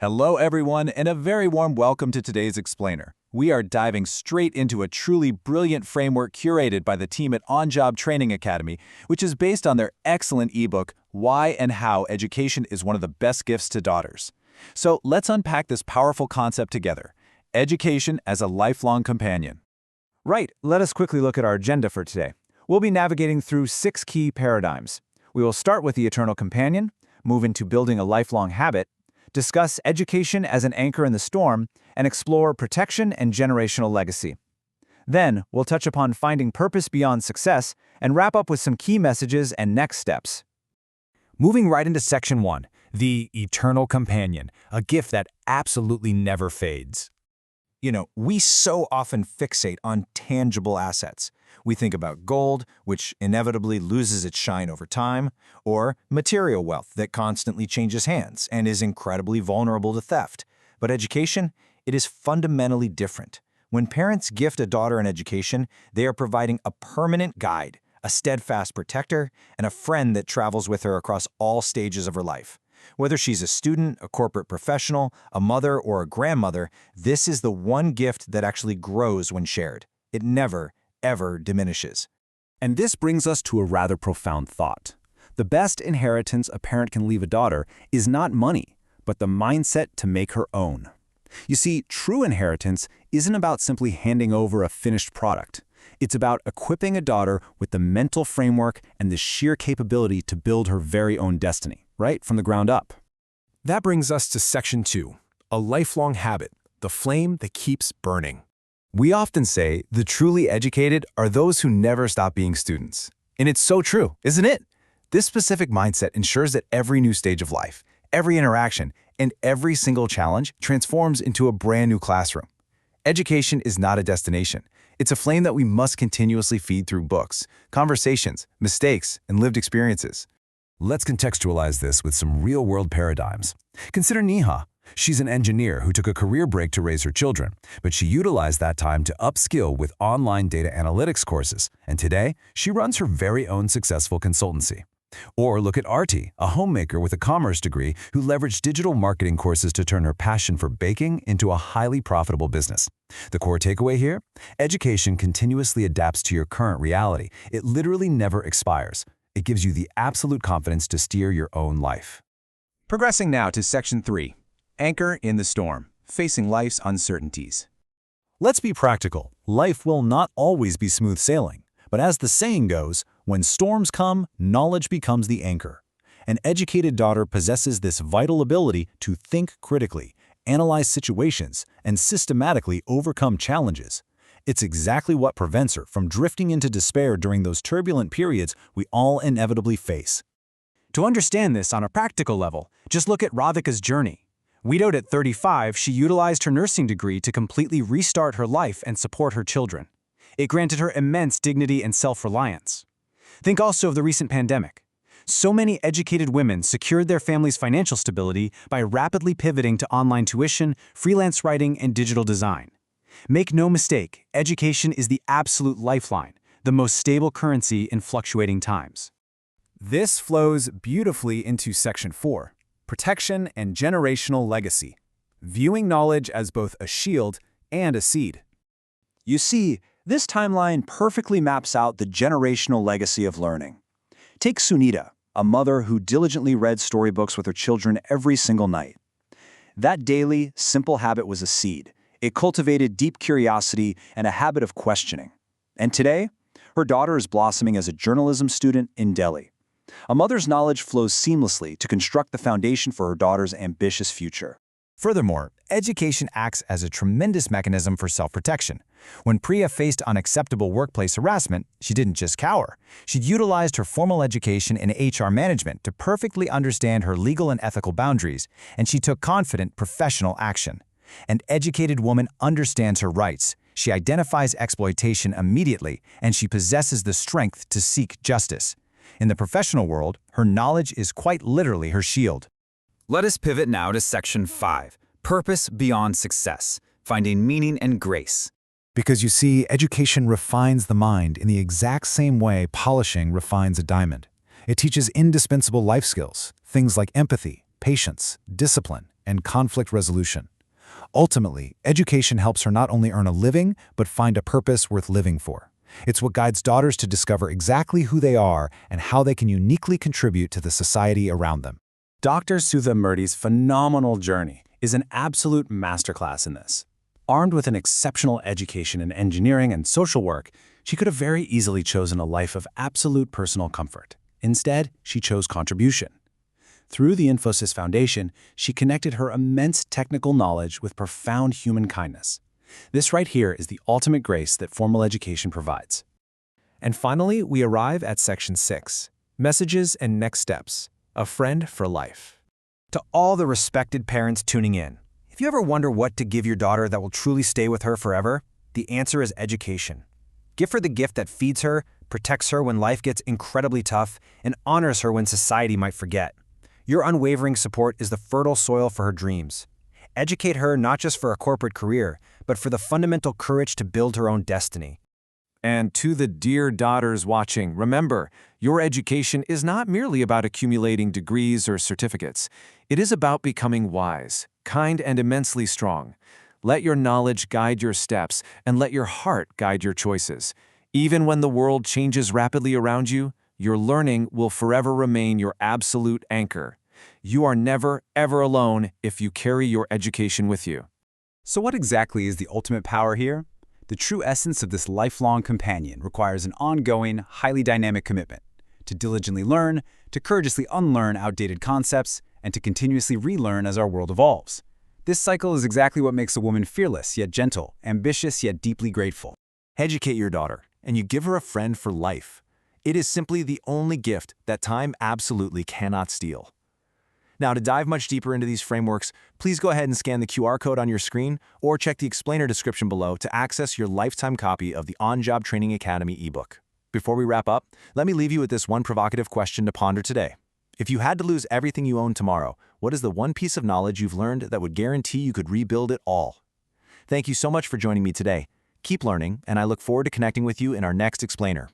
Hello, everyone, and a very warm welcome to today's explainer. We are diving straight into a truly brilliant framework curated by the team at Onjob Training Academy, which is based on their excellent ebook, Why and How Education is One of the Best Gifts to Daughters. So let's unpack this powerful concept together. Education as a lifelong companion. Right, let us quickly look at our agenda for today. We'll be navigating through 6 key paradigms. We will start with the eternal companion, move into building a lifelong habit, discuss education as an anchor in the storm, and explore protection and generational legacy. Then, we'll touch upon finding purpose beyond success and wrap up with some key messages and next steps. Moving right into Section 1, the eternal companion, a gift that absolutely never fades. We so often fixate on tangible assets. We think about gold, which inevitably loses its shine over time, or material wealth that constantly changes hands and is incredibly vulnerable to theft. But education, it is fundamentally different. When parents gift a daughter an education, they are providing a permanent guide, a steadfast protector, and a friend that travels with her across all stages of her life. Whether she's a student, a corporate professional, a mother, or a grandmother, this is the one gift that actually grows when shared. It never, ever diminishes. And this brings us to a rather profound thought. The best inheritance a parent can leave a daughter is not money, but the mindset to make her own. You see, true inheritance isn't about simply handing over a finished product. It's about equipping a daughter with the mental framework and the sheer capability to build her very own destiny, right from the ground up. That brings us to Section 2, a lifelong habit, the flame that keeps burning. We often say the truly educated are those who never stop being students. And it's so true, isn't it? This specific mindset ensures that every new stage of life, every interaction, and every single challenge transforms into a brand new classroom. Education is not a destination. It's a flame that we must continuously feed through books, conversations, mistakes, and lived experiences. Let's contextualize this with some real-world paradigms. Consider Neha. She's an engineer who took a career break to raise her children, but she utilized that time to upskill with online data analytics courses, and today, she runs her very own successful consultancy. Or look at Arti, a homemaker with a commerce degree who leveraged digital marketing courses to turn her passion for baking into a highly profitable business. The core takeaway here? Education continuously adapts to your current reality. It literally never expires. It gives you the absolute confidence to steer your own life. Progressing now to Section 3, Anchor in the Storm, Facing Life's Uncertainties. Let's be practical. Life will not always be smooth sailing. But as the saying goes, when storms come, knowledge becomes the anchor. An educated daughter possesses this vital ability to think critically, analyze situations, and systematically overcome challenges. It's exactly what prevents her from drifting into despair during those turbulent periods we all inevitably face. To understand this on a practical level, just look at Radhika's journey. Widowed at 35, she utilized her nursing degree to completely restart her life and support her children. It granted her immense dignity and self-reliance. Think also of the recent pandemic. So many educated women secured their family's financial stability by rapidly pivoting to online tuition, freelance writing, and digital design. Make no mistake, education is the absolute lifeline, the most stable currency in fluctuating times. This flows beautifully into Section 4, Protection and Generational Legacy, viewing knowledge as both a shield and a seed. You see, this timeline perfectly maps out the generational legacy of learning. Take Sunita, a mother who diligently read storybooks with her children every single night. That daily, simple habit was a seed. It cultivated deep curiosity and a habit of questioning. And today, her daughter is blossoming as a journalism student in Delhi. A mother's knowledge flows seamlessly to construct the foundation for her daughter's ambitious future. Furthermore, education acts as a tremendous mechanism for self-protection. When Priya faced unacceptable workplace harassment, she didn't just cower. She'd utilized her formal education in HR management to perfectly understand her legal and ethical boundaries, and she took confident professional action. An educated woman understands her rights. She identifies exploitation immediately, and she possesses the strength to seek justice. In the professional world, her knowledge is quite literally her shield. Let us pivot now to Section 5, Purpose Beyond Success, Finding Meaning and Grace. Because you see, education refines the mind in the exact same way polishing refines a diamond. It teaches indispensable life skills, things like empathy, patience, discipline, and conflict resolution. Ultimately, education helps her not only earn a living, but find a purpose worth living for. It's what guides daughters to discover exactly who they are and how they can uniquely contribute to the society around them. Dr. Sudha Murthy's phenomenal journey is an absolute masterclass in this. Armed with an exceptional education in engineering and social work, she could have very easily chosen a life of absolute personal comfort. Instead, she chose contribution. Through the Infosys Foundation, she connected her immense technical knowledge with profound human kindness. This right here is the ultimate grace that formal education provides. And finally, we arrive at Section 6, Messages and Next Steps, A Friend for Life. To all the respected parents tuning in, if you ever wonder what to give your daughter that will truly stay with her forever, the answer is education. Give her the gift that feeds her, protects her when life gets incredibly tough, and honors her when society might forget. Your unwavering support is the fertile soil for her dreams. Educate her not just for a corporate career, but for the fundamental courage to build her own destiny. And to the dear daughters watching, remember, your education is not merely about accumulating degrees or certificates. It is about becoming wise, kind, and immensely strong. Let your knowledge guide your steps, and let your heart guide your choices. Even when the world changes rapidly around you, your learning will forever remain your absolute anchor. You are never, ever alone if you carry your education with you. So what exactly is the ultimate power here? The true essence of this lifelong companion requires an ongoing, highly dynamic commitment to diligently learn, to courageously unlearn outdated concepts, and to continuously relearn as our world evolves. This cycle is exactly what makes a woman fearless yet gentle, ambitious yet deeply grateful. Educate your daughter, and you give her a friend for life. It is simply the only gift that time absolutely cannot steal. Now, to dive much deeper into these frameworks, please go ahead and scan the QR code on your screen or check the explainer description below to access your lifetime copy of the On-Job Training Academy ebook. Before we wrap up, let me leave you with this one provocative question to ponder today. If you had to lose everything you own tomorrow, what is the one piece of knowledge you've learned that would guarantee you could rebuild it all? Thank you so much for joining me today. Keep learning, and I look forward to connecting with you in our next explainer.